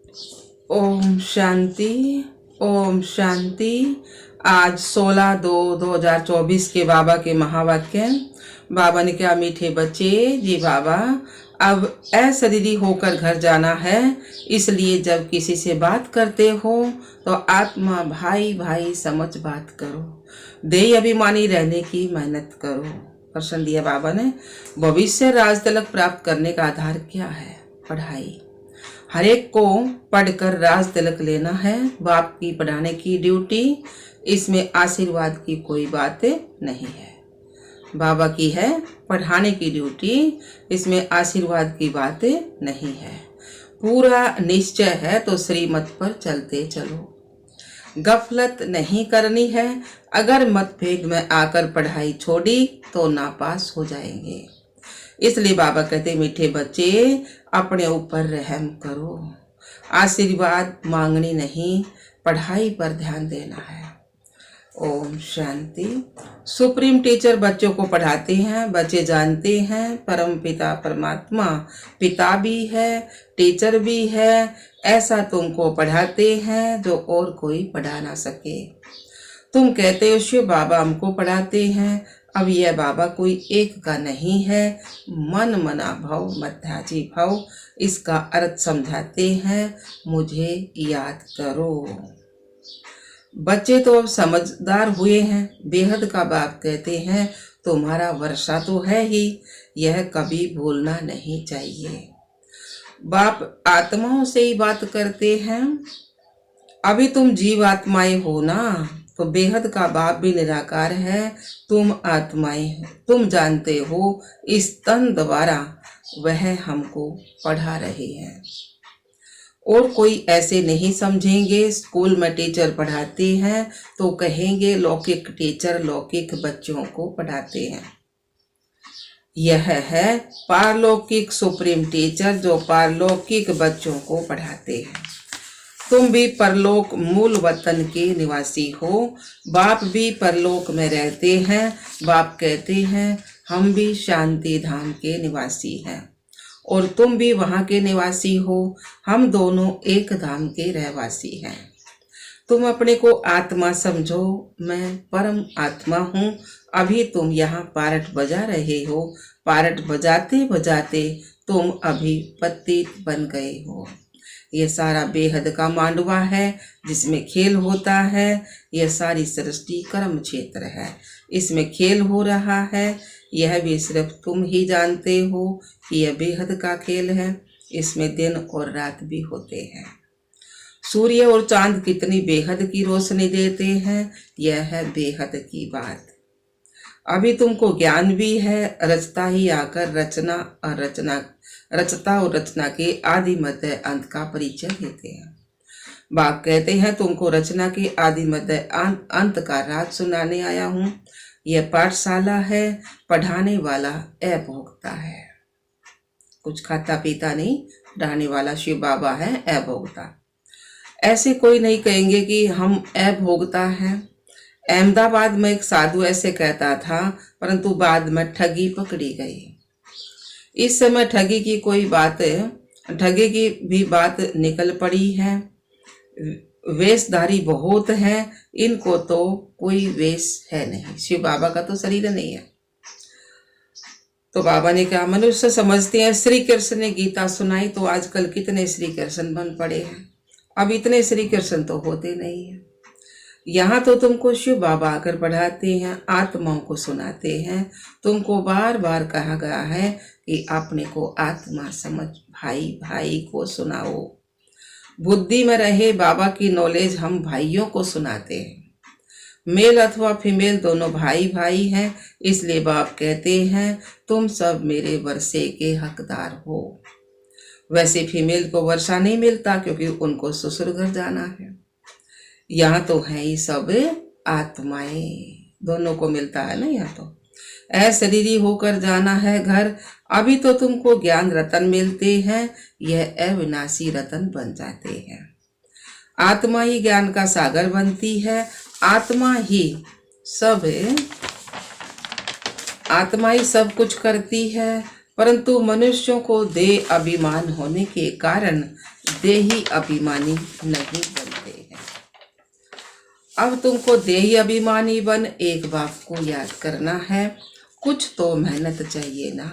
ओम शांति। ओम शांति। आज 16/2/2024 के बाबा के महावाक्य। बाबा ने क्या मीठे बच्चे जी बाबा, अब अशरीरी होकर घर जाना है, इसलिए जब किसी से बात करते हो तो आत्मा भाई भाई समझ बात करो, देह अभिमानी रहने की मेहनत करो। प्रश्न दिया बाबा ने, भविष्य राज तिलक प्राप्त करने का आधार क्या है? पढ़ाई। हर एक को पढ़कर राज तिलक लेना है। बाप की पढ़ाने की ड्यूटी, इसमें आशीर्वाद की कोई बात नहीं है। बाबा की है पढ़ाने की ड्यूटी, इसमें आशीर्वाद की बात नहीं है। पूरा निश्चय है तो श्रीमत पर चलते चलो, गफलत नहीं करनी है। अगर मतभेद में आकर पढ़ाई छोड़ी तो नापास हो जाएंगे। इसलिए बाबा कहते मीठे बच्चे, अपने ऊपर रहम करो, आशीर्वाद मांगनी नहीं, पढ़ाई पर ध्यान देना है। ओम शांति। सुप्रीम टीचर बच्चों को पढ़ाते हैं। बच्चे जानते हैं परम पिता परमात्मा पिता भी है, टीचर भी है। ऐसा तुमको पढ़ाते हैं जो और कोई पढ़ा ना सके। तुम कहते हो शिव बाबा हमको पढ़ाते हैं। अब यह बाबा कोई एक का नहीं है, मन मना भव मध्याजी भव, इसका अर्थ समझाते हैं, मुझे याद करो। बच्चे तो अब समझदार हुए हैं। बेहद का बाप कहते हैं तुम्हारा वर्षा तो है ही, यह कभी भूलना नहीं चाहिए। बाप आत्माओं से ही बात करते हैं। अभी तुम जीव आत्माएं हो ना, तो बेहद का बाप भी निराकार है, तुम आत्माएं हो। तुम जानते हो इस तन द्वारा वह हमको पढ़ा रहे हैं, और कोई ऐसे नहीं समझेंगे। स्कूल में टीचर पढ़ाते हैं तो कहेंगे लौकिक टीचर लौकिक बच्चों को पढ़ाते हैं। यह है पारलौकिक सुप्रीम टीचर जो पारलौकिक बच्चों को पढ़ाते हैं। तुम भी परलोक मूल वतन के निवासी हो। बाप भी परलोक में रहते हैं। बाप कहते हैं हम भी शांति धाम के निवासी हैं, और तुम भी वहाँ के निवासी हो। हम दोनों एक धाम के रहवासी हैं। तुम अपने को आत्मा समझो, मैं परम आत्मा हूँ। अभी तुम यहाँ पारट बजा रहे हो। पारट बजाते बजाते तुम अभी पतित बन गए हो। यह सारा बेहद का मांडवा है जिसमें खेल होता है। यह सारी सृष्टि कर्म क्षेत्र है, इसमें खेल हो रहा है। यह भी सिर्फ तुम ही जानते हो कि यह बेहद का खेल है। इसमें दिन और रात भी होते हैं। सूर्य और चांद कितनी बेहद की रोशनी देते हैं, यह है बेहद की बात। अभी तुमको ज्ञान भी है। रचता ही आकर रचना और रचता और रचना के आदि मध्य अंत का परिचय देते हैं। बाप कहते हैं तुमको रचना के आदि मध्य अंत का राज सुनाने आया हूँ। यह पाठशाला है, पढ़ाने वाला अभोक्ता है। कुछ खाता पीता नहीं, पढ़ाने वाला शिव बाबा है, अभोक्ता। ऐसे कोई नहीं कहेंगे कि हम अभोक्ता हैं। अहमदाबाद में एक साधु ऐसे कहता था, परंतु बाद में ठगी पकड़ी गई। इस समय ठगी की भी बात निकल पड़ी है। वेशधारी बहुत है, इनको तो कोई वेश है नहीं। शिव बाबा का तो शरीर नहीं है। तो बाबा ने कहा मनुष्य समझते हैं श्री कृष्ण ने गीता सुनाई तो आजकल कितने श्री कृष्ण बन पड़े हैं। अब इतने श्री कृष्ण तो होते नहीं है। यहाँ तो तुमको शिव बाबा आकर पढ़ाते हैं, आत्माओं को सुनाते हैं। तुमको बार बार कहा गया है कि अपने को आत्मा समझ, भाई भाई को सुनाओ। बुद्धि में रहे बाबा की नॉलेज हम भाइयों को सुनाते हैं। मेल अथवा फीमेल दोनों भाई भाई हैं। इसलिए बाप कहते हैं तुम सब मेरे वर्षे के हकदार हो। वैसे फीमेल को वर्षा नहीं मिलता क्योंकि उनको ससुर घर जाना है। यहाँ तो है ही सब आत्माएं, दोनों को मिलता है ना। यहाँ तो अशरीरी होकर जाना है घर। अभी तो तुमको ज्ञान रतन मिलते हैं, यह अविनाशी रतन बन जाते हैं। आत्मा ही ज्ञान का सागर बनती है। आत्मा ही सब कुछ करती है। परंतु मनुष्यों को देह अभिमान होने के कारण देही अभिमानी नहीं बनते हैं। अब तुमको देही अभिमानी बन एक बात को याद करना है, कुछ तो मेहनत चाहिए ना।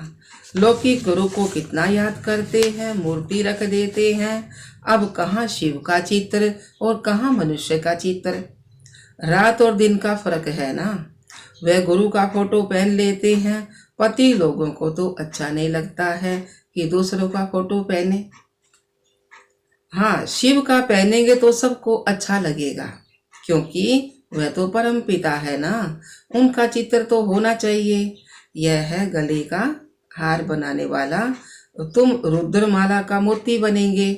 लौकिक गुरु को कितना याद करते हैं, मूर्ति रख देते हैं। अब कहाँ शिव का चित्र और कहाँ मनुष्य का चित्र। रात और दिन का फर्क है ना। वह गुरु का फोटो पहन लेते हैं। पति लोगों को तो अच्छा नहीं लगता है कि दूसरों का फोटो पहने। हाँ, शिव का पहनेंगे तो सबको अच्छा लगेगा, क्योंकि वह तो परम पिता है ना। उनका चित्र तो होना चाहिए। यह है गले का हार बनाने वाला, तुम रुद्रमाला का मोती बनेंगे।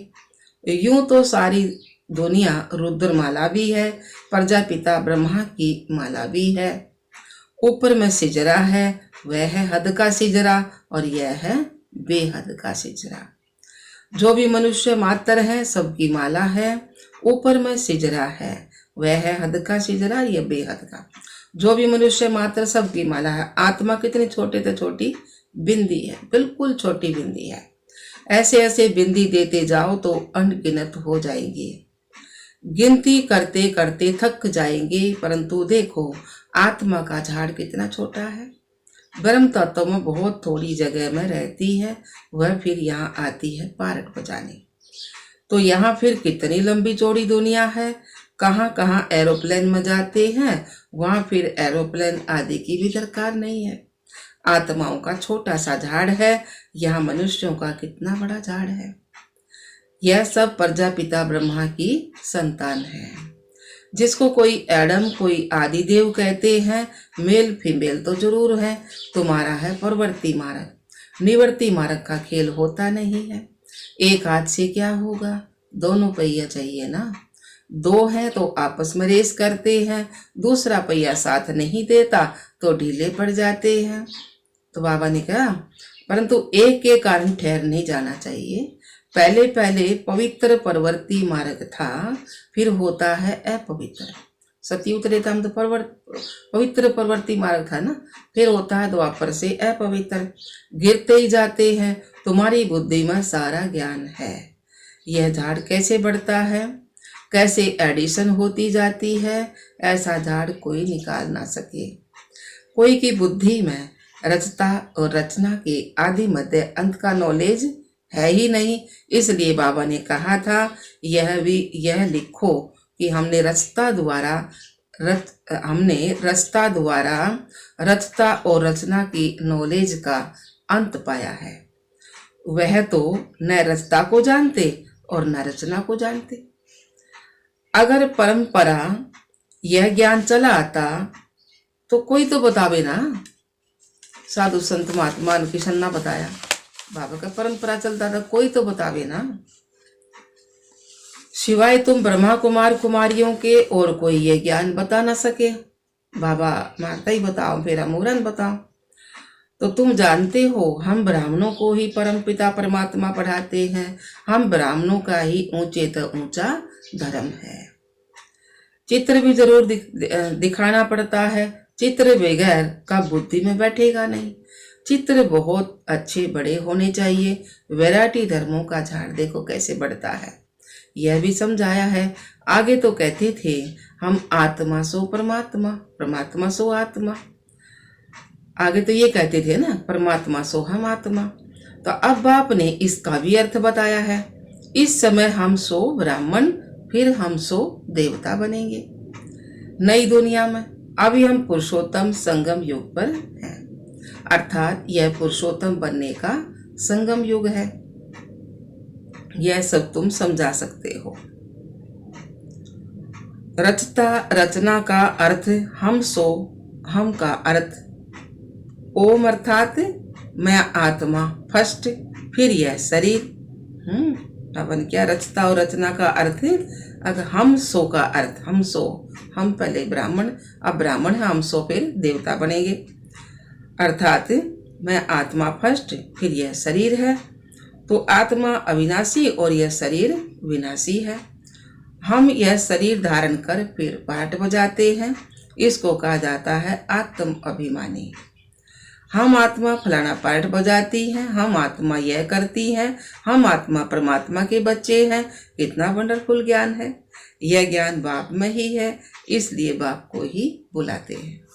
यूं तो सारी दुनिया रुद्रमाला भी है, प्रजापिता ब्रह्मा की माला भी है। ऊपर में सिजरा है, वह है हद का सिजरा, और यह है बेहद का सिजरा। जो भी मनुष्य मात्र है सबकी माला है। ऊपर में सिजरा है, वह है हद का सिजरा, यह बेहद का। जो भी मनुष्य मात्र सबकी माला है। आत्मा कितनी छोटे से छोटी बिंदी है, बिल्कुल छोटी बिंदी है। ऐसे ऐसे बिंदी देते जाओ तो अनगिनत हो जाएंगे। गिनती करते करते थक जाएंगे, परंतु देखो आत्मा का झाड़ कितना छोटा है। ब्रह्म तत्व में बहुत थोड़ी जगह में रहती है, वह फिर यहाँ आती है पारट बजाने। तो यहाँ फिर कितनी लंबी चौड़ी दुनिया है। कहाँ कहाँ एरोप्लेन में जाते हैं, वहाँ फिर एरोप्लेन आदि की भी दरकार नहीं है। आत्माओं का छोटा सा झाड़ है, यहाँ मनुष्यों का कितना बड़ा झाड़ है। यह सब प्रजापिता ब्रह्मा की संतान है। जिसको कोई एडम कोई आदिदेव कहते हैं। मेल फीमेल तो जरूर है। तुम्हारा है प्रवृत्ति मार्ग, निवृत्ति मार्ग का खेल होता नहीं है। एक हाथ से क्या होगा, दोनों पहिया चाहिए ना। दो हैं तो आपस में रेस करते हैं, दूसरा पहिया साथ नहीं देता तो ढीले पड़ जाते हैं। तो बाबा ने कहा परंतु एक के कारण ठहर नहीं जाना चाहिए। पहले पहले पवित्र प्रवृत्ति मार्ग था, फिर होता है अपवित्र। सतयुग त्रेता तो पवित्र प्रवृत्ति मार्ग था ना, फिर होता है द्वापर से अपवित्र। गिरते ही जाते हैं। तुम्हारी बुद्धि में सारा ज्ञान है। यह झाड़ कैसे बढ़ता है, कैसे एडिशन होती जाती है, ऐसा झाड़ कोई निकाल ना सके। कोई की बुद्धि में रचता और रचना के आदि मध्य अंत का नॉलेज है ही नहीं। इसलिए बाबा ने कहा था यह लिखो कि हमने रचता द्वारा रचता और रचना की नॉलेज का अंत पाया है। वह तो न रचता को जानते और न रचना को जानते। अगर परंपरा यह ज्ञान चला आता तो कोई तो बतावे ना। साधु संत महात्मा किशन ना बताया, बाबा का परंपरा चलता था, कोई तो बतावे ना। सिवाय तुम ब्रह्मा कुमार कुमारियों के और कोई ये ज्ञान बता ना सके। बाबा माता ही बताओ, फिर मुहूर्त बताओ। तो तुम जानते हो हम ब्राह्मणों को ही परमपिता परमात्मा पढ़ाते हैं। हम ब्राह्मणों का ही ऊंचे तो ऊंचा धर्म है। चित्र भी जरूर दिखाना पड़ता है। चित्र बगैर का बुद्धि में बैठेगा नहीं। चित्र बहुत अच्छे बड़े होने चाहिए। वैरायटी धर्मों का झाड़ देखो कैसे बढ़ता है, यह भी समझाया है। आगे तो कहते थे हम आत्मा सो परमात्मा, परमात्मा सो आत्मा। आगे तो ये कहते थे ना परमात्मा सो हम आत्मा। तो अब बाप ने इसका भी अर्थ बताया है। इस समय हम सो ब्राह्मण, फिर हम सो देवता बनेंगे नई दुनिया में। अभी हम पुरुषोत्तम संगम युग पर हैं, अर्थात यह पुरुषोत्तम बनने का संगम युग है। यह सब तुम समझा सकते हो। रचता रचना का अर्थ हम सो, हम का अर्थ ओम अर्थात मैं आत्मा फर्स्ट, फिर यह शरीर। अपन क्या रचता और रचना का अर्थ, अगर हम सो का अर्थ हम सो, हम पहले ब्राह्मण, अब ब्राह्मण है हम सो, फिर देवता बनेंगे। अर्थात मैं आत्मा फर्स्ट, फिर यह शरीर है। तो आत्मा अविनाशी और यह शरीर विनाशी है। हम यह शरीर धारण कर फिर पाठ बजाते हैं। इसको कहा जाता है आत्म अभिमानी। हम आत्मा फलाना पार्ट बजाती हैं, हम आत्मा यह करती हैं, हम आत्मा परमात्मा के बच्चे हैं। कितना वंडरफुल ज्ञान है। यह ज्ञान बाप में ही है, इसलिए बाप को ही बुलाते हैं।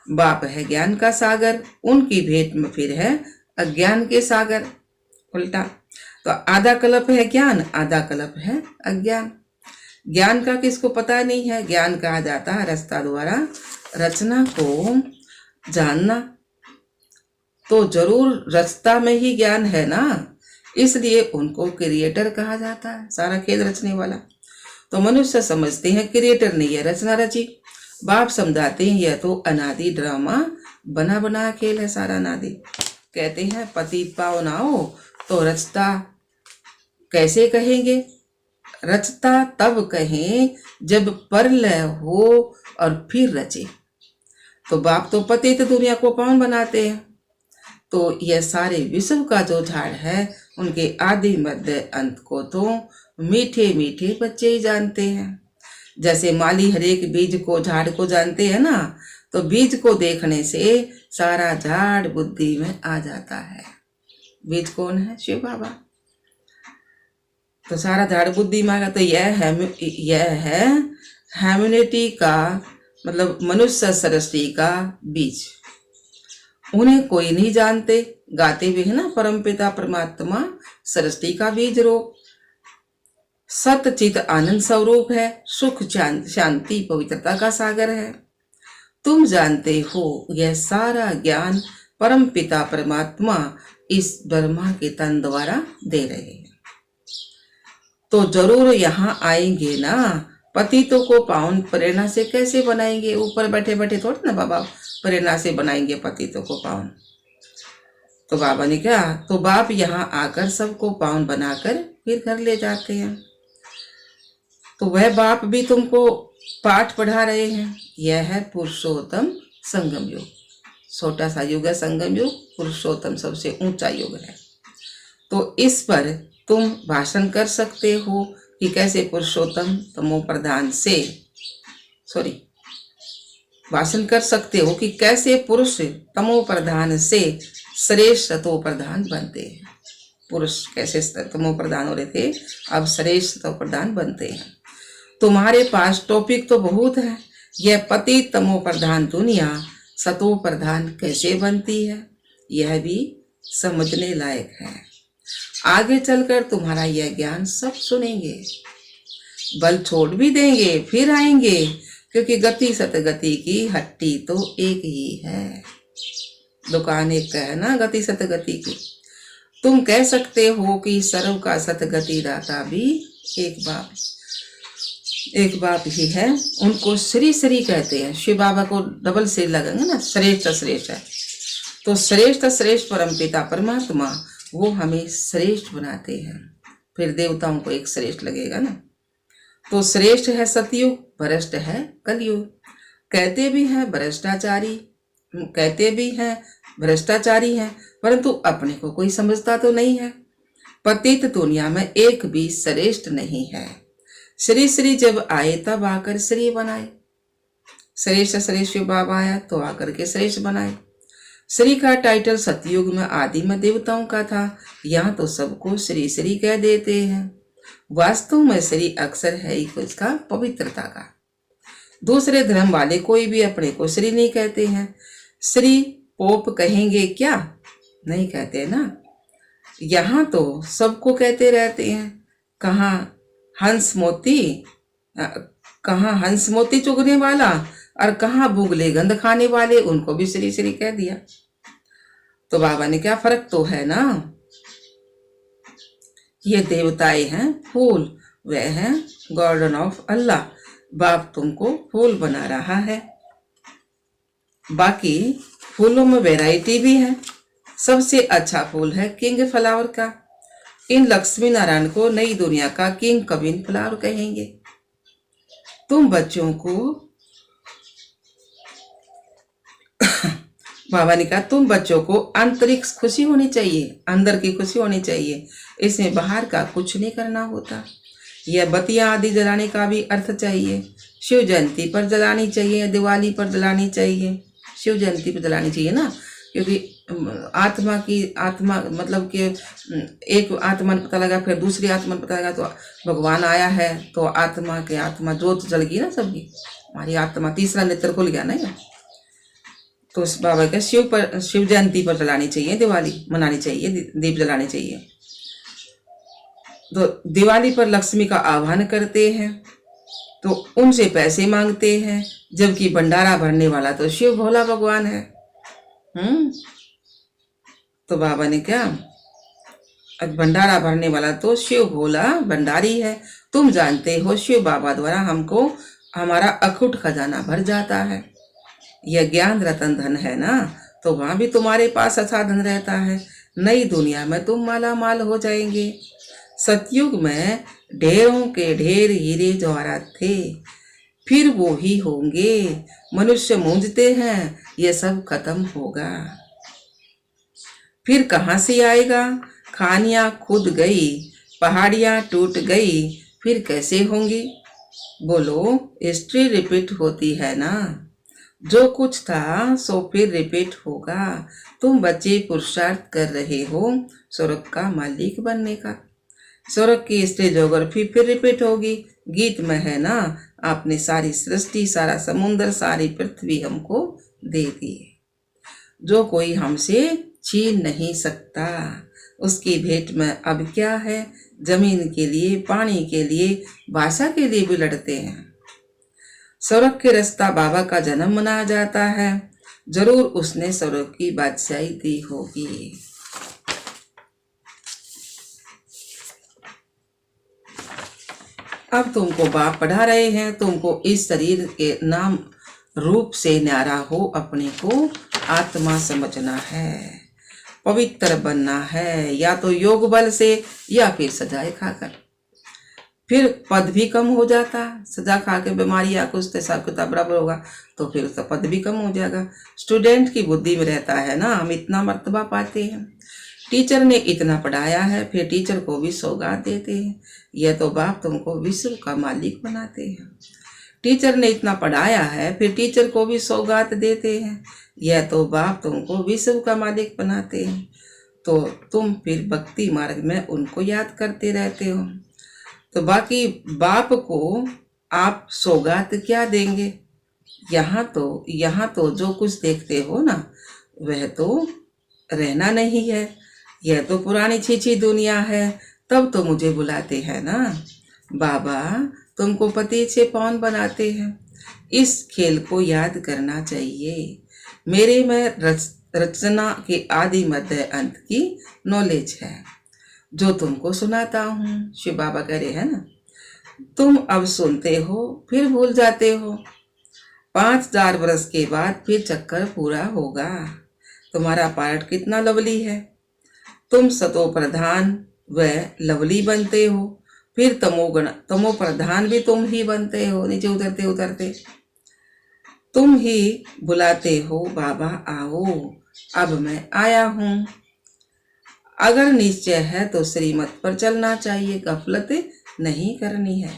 बाप है ज्ञान का सागर, उनकी भेंट में फिर है अज्ञान के सागर। उल्टा तो आधा कल्प है ज्ञान, आधा कल्प है अज्ञान। ज्ञान का किसको पता नहीं है। ज्ञान कहा जाता है रचना द्वारा रचना को जानना। तो जरूर रचता में ही ज्ञान है ना, इसलिए उनको क्रिएटर कहा जाता है, सारा खेल रचने वाला। तो मनुष्य समझते हैं क्रिएटर ने यह रचना रची। बाप समझाते हैं यह तो अनादि ड्रामा बना बना खेल है, सारा अनादि। कहते हैं पतित पावन आओ, तो रचता कैसे कहेंगे। रचता तब कहें जब परलय हो और फिर रचे। तो बाप तो पतित दुनिया को पावन बनाते हैं। तो यह सारे विश्व का जो झाड़ है, उनके आदि मध्य अंत को तो मीठे मीठे बच्चे ही जानते हैं। जैसे माली हरेक बीज को झाड़ को जानते हैं ना, तो बीज को देखने से सारा झाड़ बुद्धि में आ जाता है। बीज कौन है? शिव बाबा। तो सारा झाड़ बुद्धि में आएगा। तो यह है ह्यूमैनिटी का मतलब मनुष्य सृष्टि का बीज। उन्हें कोई नहीं जानते, गाते भी है ना परमपिता परमात्मा सृष्टि का बीज रूप सत चित आनंद स्वरूप है, सुख शांति पवित्रता का सागर है। तुम जानते हो यह सारा ज्ञान परम पिता परमात्मा इस ब्रह्मा के तन द्वारा दे रहे हैं। तो जरूर यहाँ आएंगे ना। पतितों को पावन प्रेरणा से कैसे बनाएंगे? ऊपर बैठे बैठे थोड़ी ना बाबा प्रेरणा से बनाएंगे पतितों को पावन। तो बाबा ने क्या, तो बाप यहाँ आकर सबको पावन बनाकर फिर घर ले जाते हैं। तो वह बाप भी तुमको पाठ पढ़ा रहे हैं। यह है पुरुषोत्तम संगम युग। छोटा सा युग है संगम युग, पुरुषोत्तम सबसे ऊंचा युग है। तो इस पर तुम भाषण कर सकते हो कि कैसे पुरुषोत्तम तमो प्रधान से भाषण कर सकते हो कि कैसे पुरुष तमो प्रधान से श्रेष्ठ सतो प्रधान बनते हैं। पुरुष कैसे तमो प्रधान हो रहे थे, अब श्रेष्ठ सतो प्रधान बनते हैं। तुम्हारे पास टॉपिक तो बहुत है। यह पति तमो प्रधान दुनिया सतो प्रधान कैसे बनती है, यह भी समझने लायक है। आगे चलकर तुम्हारा यह ज्ञान सब सुनेंगे, बल छोड़ भी देंगे, फिर आएंगे, क्योंकि गति सतगति की हट्टी तो एक ही है। दुकान एक है ना गति सतगति की। तुम कह सकते हो कि सर्व का सतगति दाता भी एक बाप ही है। उनको श्री श्री कहते हैं। शिव बाबा को डबल सिर लगेंगे ना, श्रेष्ठ श्रेष्ठ है। तो श्रेष्ठ श्रेष्ठ परमपिता परमात्मा वो हमें श्रेष्ठ बनाते हैं। फिर देवताओं को एक श्रेष्ठ लगेगा ना। तो श्रेष्ठ है सतयुग, भ्रष्ट है कलयुग। कहते भी हैं भ्रष्टाचारी हैं, परंतु अपने को कोई समझता तो नहीं है। पतित दुनिया में एक भी श्रेष्ठ नहीं है। श्री श्री जब आए तब आकर श्री बनाए। श्रेष्ठ श्रेष्ठ बाबा आया तो आकर के श्रेष्ठ बनाए। श्री का टाइटल सतयुग में आदि में देवताओं का था, यहाँ तो सबको श्री श्री कह देते हैं। वास्तव में श्री अक्षर है ही उसका पवित्रता का। दूसरे धर्म वाले कोई भी अपने को श्री नहीं कहते हैं। श्री पोप कहेंगे क्या? नहीं कहते ना। यहाँ तो सबको कहते रहते हैं। कहाँ हंस मोती चुगने वाला और कहाँ बुगले गंध खाने वाले, उनको भी श्री श्री कह दिया। तो बाबा ने क्या फर्क तो है ना। ये देवताएं हैं फूल, वह हैं गार्डन ऑफ अल्लाह। बाप तुमको फूल बना रहा है। बाकी फूलों में वैरायटी भी है। सबसे अच्छा फूल है किंग फ्लावर का। इन लक्ष्मी नारायण को नई दुनिया का किंग कविन फ्लावर कहेंगे। तुम बच्चों को बाबा ने कहा तुम बच्चों को आंतरिक खुशी होनी चाहिए, अंदर की खुशी होनी चाहिए। इसमें बाहर का कुछ नहीं करना होता। यह बत्तियां आदि जलाने का भी अर्थ चाहिए। शिव जयंती पर जलानी चाहिए, दिवाली पर जलानी चाहिए। शिव जयंती पर जलानी चाहिए ना। क्योंकि आत्मा मतलब कि एक आत्मा पता लगा, फिर दूसरी आत्मा पता लगा, तो भगवान आया है तो आत्मा जोत जल गई ना सबकी, हमारी आत्मा तीसरा नेत्र खुल गया ना ये। तो उस बाबा के शिव जयंती पर जलानी चाहिए, दिवाली मनानी चाहिए, दीप जलाने चाहिए। तो दिवाली पर लक्ष्मी का आह्वान करते हैं तो उनसे पैसे मांगते हैं, जबकि भंडारा भरने वाला तो शिव भोला भगवान है। तो बाबा ने क्या, भंडारा भरने वाला तो शिव भोला भंडारी है। तुम जानते हो शिव बाबा द्वारा हमको हमारा अखुट खजाना भर जाता है। यह ज्ञान रतन धन है ना, तो वहां भी तुम्हारे पास अच्छा धन रहता है। नई दुनिया में तुम माला माल हो जाएंगे। सतयुग में ढेरों के ढेर हीरे जवाहरात थे, फिर वो ही होंगे। मनुष्य मूंझते हैं, ये सब खत्म होगा। फिर कहाँ से आएगा? खानियां खुद गई, पहाड़ियां टूट गई, फिर कैसे होंगी? बोलो, हिस्ट्री रिपीट होती है ना। जो कुछ था सो फिर रिपीट होगा। तुम बच्चे पुरुषार्थ कर रहे हो स्वर्ग का मालिक बनने का। स्वर्ग की स्टेजोग्राफी फिर रिपीट होगी। गीत में है ना, आपने सारी सृष्टि, सारा समुद्र, सारी पृथ्वी हमको दे दी, जो कोई हमसे छीन नहीं सकता। उसकी भेंट में अब क्या है? जमीन के लिए, पानी के लिए, भाषा के लिए भी लड़ते हैं। स्वर्ग के रास्ता बाबा का जन्म मनाया जाता है। जरूर उसने स्वर्ग की बादशाही दी होगी। अब तुमको बाप पढ़ा रहे हैं, तुमको इस शरीर के नाम रूप से न्यारा हो अपने को आत्मा समझना है, पवित्र बनना है, या तो योग बल से या फिर सजाए खाकर। फिर पद भी कम हो जाता, सजा खा के बीमारी या कुछ हिसाब किताब बराबर होगा तो फिर उसका पद भी कम हो जाएगा। स्टूडेंट की बुद्धि में रहता है ना, हम इतना मर्तबा पाते हैं। टीचर ने इतना पढ़ाया है, फिर टीचर को भी सौगात देते हैं। यह तो बाप तुमको विश्व का मालिक बनाते हैं। टीचर ने इतना पढ़ाया है, फिर टीचर को भी सौगात देते हैं। यह तो बाप तुमको विश्व का मालिक बनाते हैं। तो तुम फिर भक्ति मार्ग में उनको याद करते रहते हो। तो बाकी बाप को आप सौगात क्या देंगे? यहाँ तो जो कुछ देखते हो ना, वह तो रहना नहीं है। यह तो पुरानी छीछी दुनिया है। तब तो मुझे बुलाते हैं ना। बाबा तुमको पति से पौन बनाते हैं। इस खेल को याद करना चाहिए। मेरे में रचना के आदि मध्य अंत की नॉलेज है, जो तुमको सुनाता हूँ। शिव बाबा कह रहे हैं ना, तुम अब सुनते हो फिर भूल जाते हो। 5000 वर्ष के बाद फिर चक्कर पूरा होगा। तुम्हारा पार्ट कितना लवली है। तुम सतो प्रधान व लवली बनते हो, फिर तमो प्रधान भी तुम ही बनते हो। नीचे उतरते उतरते तुम ही बुलाते हो, बाबा आओ, अब मैं आया हूँ। अगर निश्चय है तो श्रीमत पर चलना चाहिए, गफलत नहीं करनी है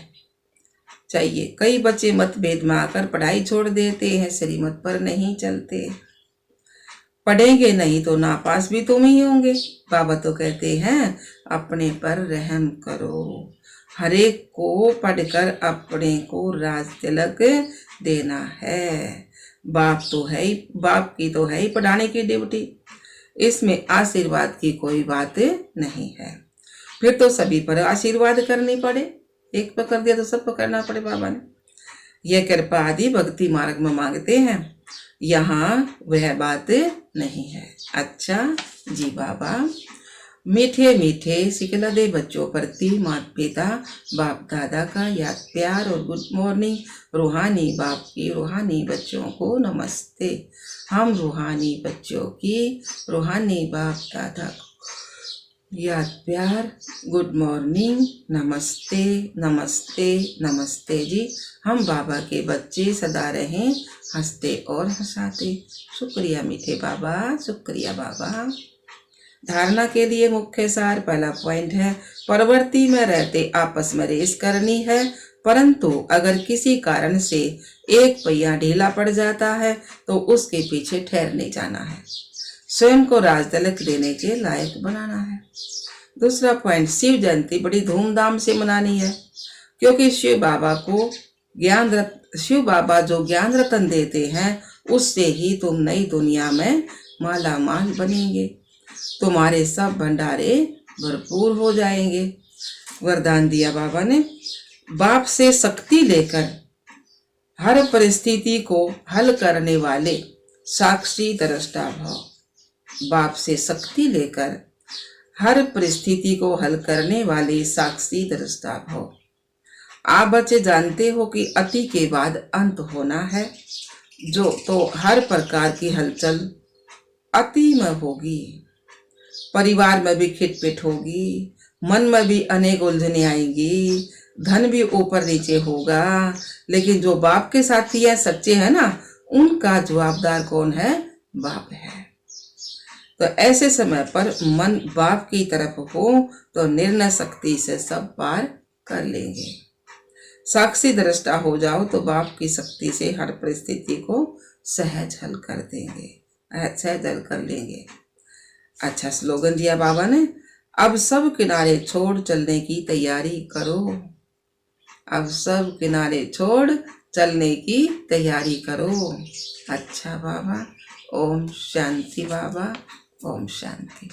चाहिए। कई बच्चे मतभेद में आकर पढ़ाई छोड़ देते हैं, श्रीमत पर नहीं चलते। पढ़ेंगे नहीं तो नापास भी तुम ही होंगे। बाबा तो कहते हैं अपने पर रहम करो, हरेक को पढ़कर अपने को राज तिलक देना है। बाप की तो है ही पढ़ाने की ड्यूटी। इसमें आशीर्वाद की कोई बात नहीं है। फिर तो सभी पर आशीर्वाद करनी पड़े। एक पर कर दिया तो सब पर करना पड़े। बाबा ने यह कृपा आदि भक्ति मार्ग में मांगते हैं, यहाँ वह बात नहीं है। अच्छा जी बाबा, मीठे मीठे सिखलदे बच्चों प्रति माता पिता बाप दादा का याद प्यार और गुड मॉर्निंग। रूहानी बाप की रूहानी बच्चों को नमस्ते। हम रूहानी बच्चों की रूहानी बाप दादा को याद प्यार, गुड मॉर्निंग, नमस्ते नमस्ते नमस्ते जी। हम बाबा के बच्चे सदा रहें हंसते और हंसाते। शुक्रिया मीठे बाबा, शुक्रिया बाबा। धारणा के लिए मुख्य सार, पहला पॉइंट है, प्रवृत्ति में रहते आपस में रेस करनी है, परंतु अगर किसी कारण से एक पहिया ढीला पड़ जाता है तो उसके पीछे ठहर नहीं जाना है। स्वयं को राज तिलक देने के लायक बनाना है। दूसरा पॉइंट, शिव जयंती बड़ी धूमधाम से मनानी है, क्योंकि शिव बाबा जो ज्ञान रतन देते हैं उससे ही तुम नई दुनिया में माला माल बनेंगे, तुम्हारे सब भंडारे भरपूर हो जाएंगे। वरदान दिया बाबा ने, बाप से शक्ति लेकर हर परिस्थिति को हल करने वाले साक्षी दृष्टा भव। बाप से शक्ति लेकर हर परिस्थिति को हल करने वाले साक्षी दृष्टा भव। आप बच्चे जानते हो कि अति के बाद अंत होना है, जो तो हर प्रकार की हलचल अति में होगी। परिवार में भी खिटपिट होगी, मन में भी अनेक उलझने आएंगी, धन भी ऊपर नीचे होगा, लेकिन जो बाप के साथी है, सच्चे है ना, उनका जवाबदार कौन है? बाप है। तो ऐसे समय पर मन बाप की तरफ हो तो निर्णय शक्ति से सब पार कर लेंगे। साक्षी दृष्टा हो जाओ तो बाप की शक्ति से हर परिस्थिति को सहज हल कर देंगे, सहज हल कर लेंगे। अच्छा स्लोगन दिया बाबा ने, अब सब किनारे छोड़ चलने की तैयारी करो। अब सब किनारे छोड़ चलने की तैयारी करो। अच्छा बाबा, ओम शांति बाबा, ओम शांति।